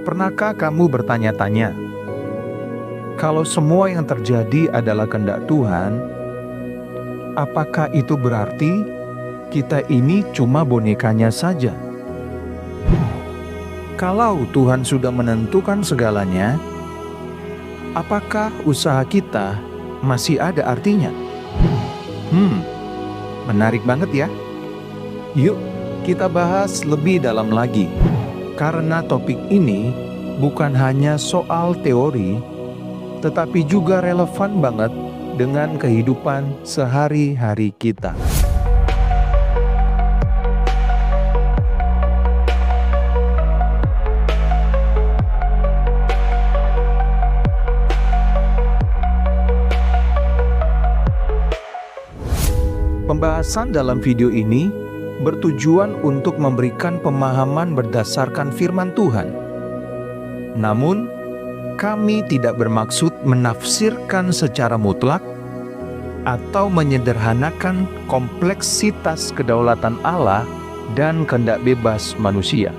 Pernahkah kamu bertanya-tanya, kalau semua yang terjadi adalah kehendak Tuhan, apakah itu berarti kita ini cuma bonekanya saja? Kalau Tuhan sudah menentukan segalanya, apakah usaha kita masih ada artinya? Menarik banget ya. Yuk, kita bahas lebih dalam lagi. Karena topik ini bukan hanya soal teori, tetapi juga relevan banget dengan kehidupan sehari-hari kita. Pembahasan dalam video ini bertujuan untuk memberikan pemahaman berdasarkan firman Tuhan. Namun, kami tidak bermaksud menafsirkan secara mutlak atau menyederhanakan kompleksitas kedaulatan Allah dan kehendak bebas manusia.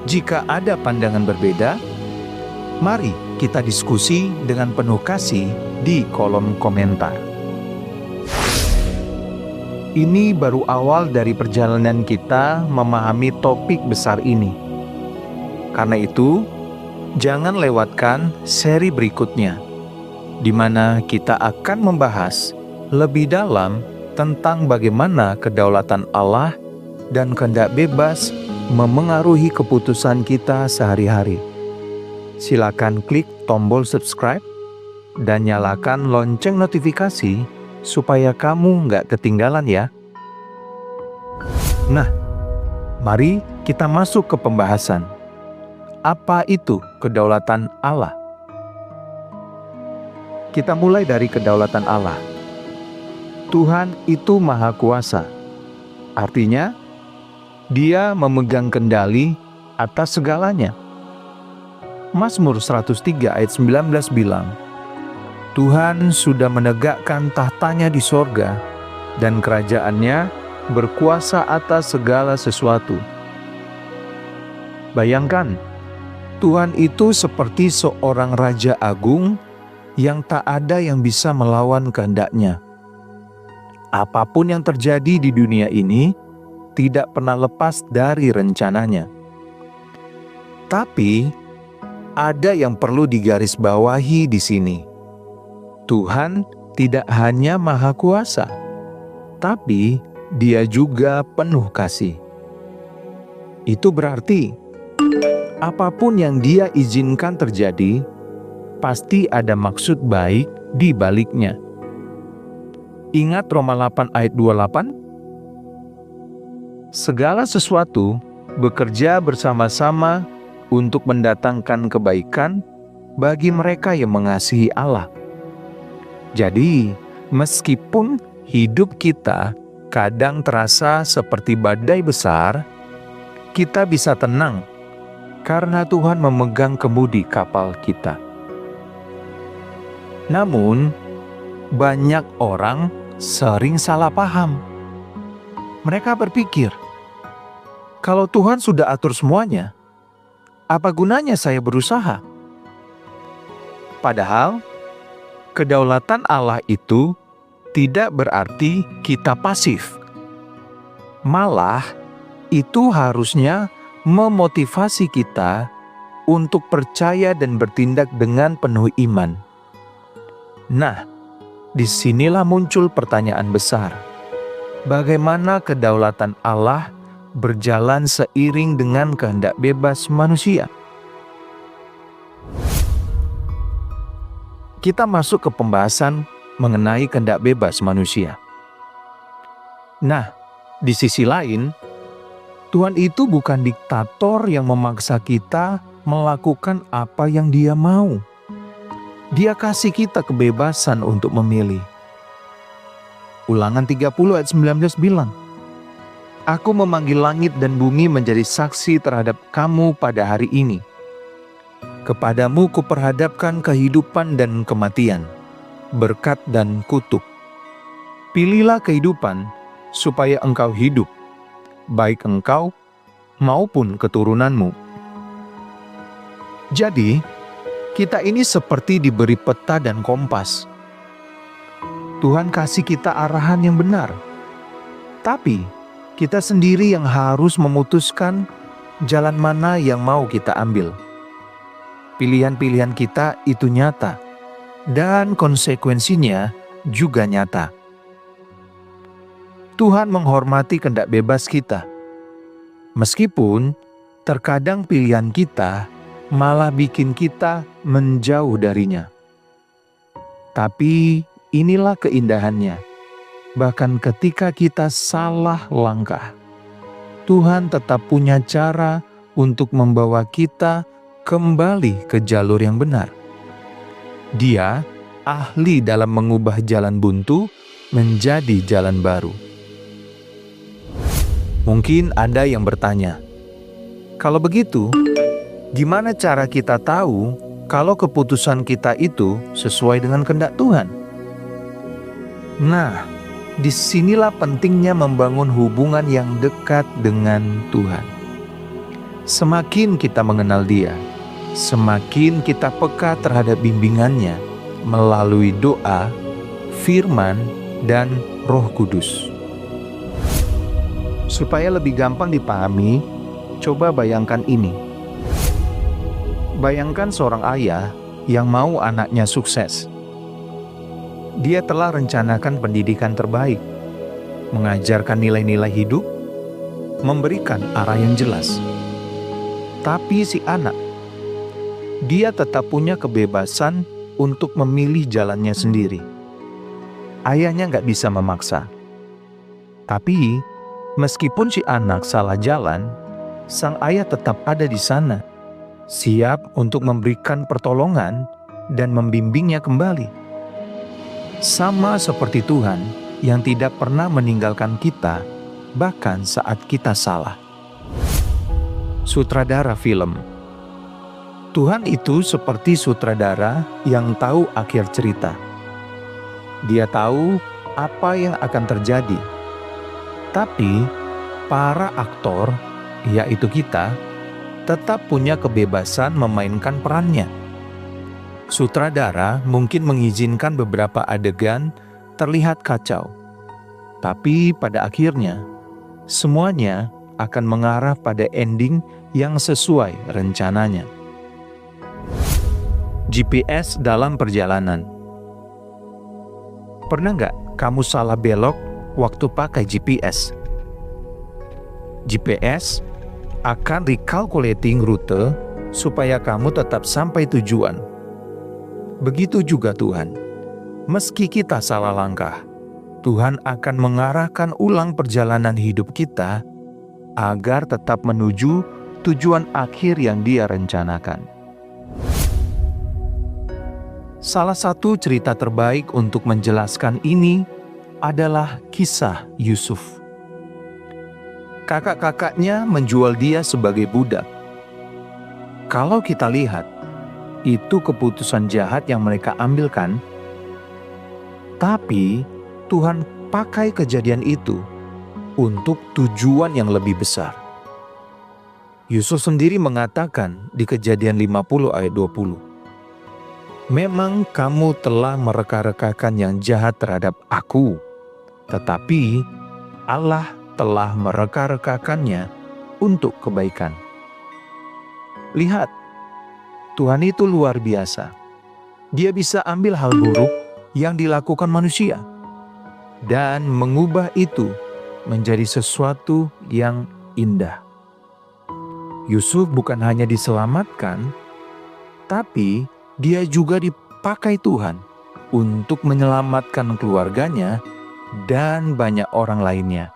Jika ada pandangan berbeda, mari kita diskusi dengan penuh kasih di kolom komentar. Ini baru awal dari perjalanan kita memahami topik besar ini. Karena itu, jangan lewatkan seri berikutnya, di mana kita akan membahas lebih dalam tentang bagaimana kedaulatan Allah dan kehendak bebas memengaruhi keputusan kita sehari-hari. Silakan klik tombol subscribe dan nyalakan lonceng notifikasi supaya kamu nggak ketinggalan ya. Nah, mari kita masuk ke pembahasan. Apa itu kedaulatan Allah? Kita mulai dari kedaulatan Allah. Tuhan itu Maha Kuasa. Artinya, Dia memegang kendali atas segalanya. Mazmur 103 ayat 19 bilang, Tuhan sudah menegakkan tahtanya di sorga, dan kerajaannya berkuasa atas segala sesuatu. Bayangkan, Tuhan itu seperti seorang Raja Agung yang tak ada yang bisa melawan kehendaknya. Apapun yang terjadi di dunia ini tidak pernah lepas dari rencananya. Tapi, ada yang perlu digarisbawahi di sini. Tuhan tidak hanya Maha Kuasa, tapi Dia juga penuh kasih. Itu berarti, apapun yang Dia izinkan terjadi, pasti ada maksud baik di baliknya. Ingat Roma 8 ayat 28? Segala sesuatu bekerja bersama-sama untuk mendatangkan kebaikan bagi mereka yang mengasihi Allah. Jadi, meskipun hidup kita kadang terasa seperti badai besar, kita bisa tenang karena Tuhan memegang kemudi kapal kita. Namun, banyak orang sering salah paham. Mereka berpikir, kalau Tuhan sudah atur semuanya, apa gunanya saya berusaha? Padahal, kedaulatan Allah itu tidak berarti kita pasif. Malah, itu harusnya memotivasi kita untuk percaya dan bertindak dengan penuh iman. Nah, disinilah muncul pertanyaan besar. Bagaimana kedaulatan Allah berjalan seiring dengan kehendak bebas manusia? Kita masuk ke pembahasan mengenai kehendak bebas manusia. Nah, di sisi lain, Tuhan itu bukan diktator yang memaksa kita melakukan apa yang Dia mau. Dia kasih kita kebebasan untuk memilih. Ulangan 30 ayat 19 bilang, Aku memanggil langit dan bumi menjadi saksi terhadap kamu pada hari ini. Kepadamu kuperhadapkan kehidupan dan kematian, berkat dan kutuk. Pilihlah kehidupan supaya engkau hidup, baik engkau maupun keturunanmu. Jadi, kita ini seperti diberi peta dan kompas. Tuhan kasih kita arahan yang benar. Tapi, kita sendiri yang harus memutuskan jalan mana yang mau kita ambil. Pilihan-pilihan kita itu nyata, dan konsekuensinya juga nyata. Tuhan menghormati kehendak bebas kita. Meskipun terkadang pilihan kita malah bikin kita menjauh darinya. Tapi inilah keindahannya. Bahkan ketika kita salah langkah, Tuhan tetap punya cara untuk membawa kita kembali ke jalur yang benar. Dia ahli dalam mengubah jalan buntu menjadi jalan baru. Mungkin Anda yang bertanya, kalau begitu, gimana cara kita tahu kalau keputusan kita itu sesuai dengan kehendak Tuhan? Nah, disinilah pentingnya membangun hubungan yang dekat dengan Tuhan. Semakin kita mengenal Dia, semakin kita peka terhadap bimbingannya melalui doa, firman, dan Roh Kudus. Supaya lebih gampang dipahami, coba bayangkan ini. Bayangkan seorang ayah yang mau anaknya sukses. Dia telah rencanakan pendidikan terbaik, mengajarkan nilai-nilai hidup, memberikan arah yang jelas. Tapi si anak, dia tetap punya kebebasan untuk memilih jalannya sendiri. Ayahnya nggak bisa memaksa. Tapi, meskipun si anak salah jalan, sang ayah tetap ada di sana, siap untuk memberikan pertolongan dan membimbingnya kembali. Sama seperti Tuhan yang tidak pernah meninggalkan kita, bahkan saat kita salah. Sutradara film. Tuhan itu seperti sutradara yang tahu akhir cerita. Dia tahu apa yang akan terjadi. Tapi, para aktor, yaitu kita, tetap punya kebebasan memainkan perannya. Sutradara mungkin mengizinkan beberapa adegan terlihat kacau. Tapi pada akhirnya, semuanya akan mengarah pada ending yang sesuai rencananya. GPS dalam perjalanan. Pernah nggak kamu salah belok waktu pakai GPS? GPS akan recalculating rute supaya kamu tetap sampai tujuan. Begitu juga Tuhan. Meski kita salah langkah, Tuhan akan mengarahkan ulang perjalanan hidup kita agar tetap menuju tujuan akhir yang Dia rencanakan. Salah satu cerita terbaik untuk menjelaskan ini adalah kisah Yusuf. Kakak-kakaknya menjual dia sebagai budak. Kalau kita lihat, itu keputusan jahat yang mereka ambilkan. Tapi Tuhan pakai kejadian itu untuk tujuan yang lebih besar. Yusuf sendiri mengatakan di Kejadian 50 ayat 20, "Memang kamu telah mereka-rekakan yang jahat terhadap aku, tetapi Allah telah mereka-rekakannya untuk kebaikan." Lihat, Tuhan itu luar biasa. Dia bisa ambil hal buruk yang dilakukan manusia dan mengubah itu menjadi sesuatu yang indah. Yusuf bukan hanya diselamatkan, tapi dia juga dipakai Tuhan untuk menyelamatkan keluarganya dan banyak orang lainnya.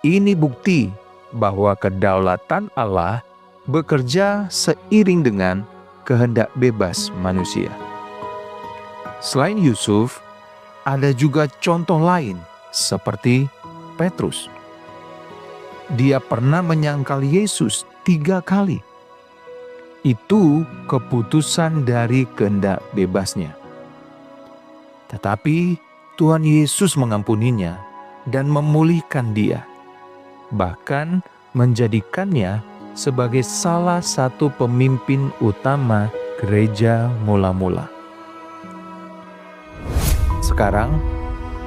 Ini bukti bahwa kedaulatan Allah bekerja seiring dengan kehendak bebas manusia. Selain Yusuf, ada juga contoh lain seperti Petrus. Dia pernah menyangkal Yesus 3 kali. Itu keputusan dari kehendak bebasnya. Tetapi Tuhan Yesus mengampuninya dan memulihkan dia, bahkan menjadikannya sebagai salah satu pemimpin utama gereja mula-mula. Sekarang,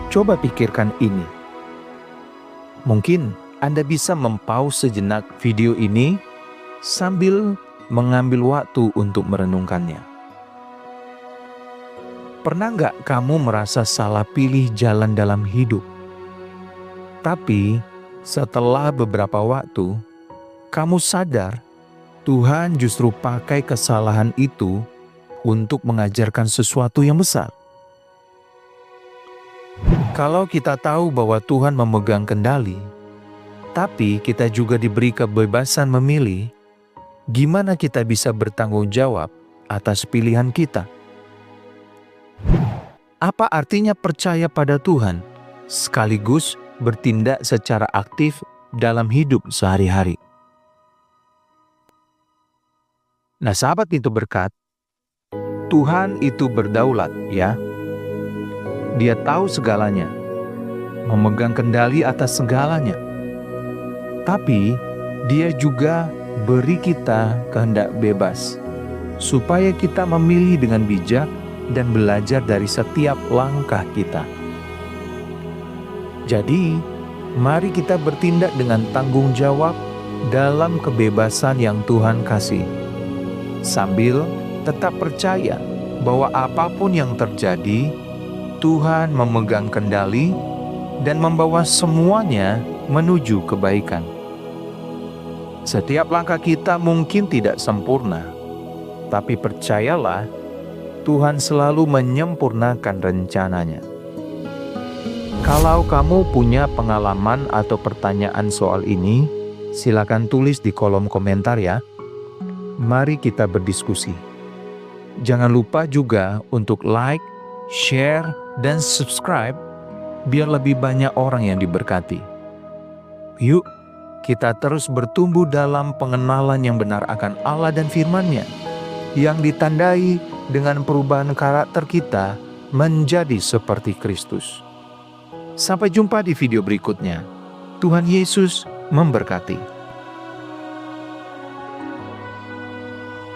coba pikirkan ini. Mungkin Anda bisa mempause sejenak video ini sambil mengambil waktu untuk merenungkannya. Pernah nggak kamu merasa salah pilih jalan dalam hidup? Tapi setelah beberapa waktu, kamu sadar Tuhan justru pakai kesalahan itu untuk mengajarkan sesuatu yang besar. Kalau kita tahu bahwa Tuhan memegang kendali, tapi kita juga diberi kebebasan memilih, gimana kita bisa bertanggung jawab atas pilihan kita? Apa artinya percaya pada Tuhan, sekaligus bertindak secara aktif dalam hidup sehari-hari? Nah, sahabat Pintu Berkat, Tuhan itu berdaulat ya. Dia tahu segalanya, memegang kendali atas segalanya. Tapi Dia juga beri kita kehendak bebas, supaya kita memilih dengan bijak dan belajar dari setiap langkah kita. Jadi, mari kita bertindak dengan tanggung jawab dalam kebebasan yang Tuhan kasih, sambil tetap percaya bahwa apapun yang terjadi, Tuhan memegang kendali dan membawa semuanya menuju kebaikan. Setiap langkah kita mungkin tidak sempurna, tapi percayalah, Tuhan selalu menyempurnakan rencananya. Kalau kamu punya pengalaman atau pertanyaan soal ini, silakan tulis di kolom komentar ya. Mari kita berdiskusi. Jangan lupa juga untuk like, share, dan subscribe biar lebih banyak orang yang diberkati. Yuk, kita terus bertumbuh dalam pengenalan yang benar akan Allah dan firman-Nya, yang ditandai dengan perubahan karakter kita menjadi seperti Kristus. Sampai jumpa di video berikutnya. Tuhan Yesus memberkati.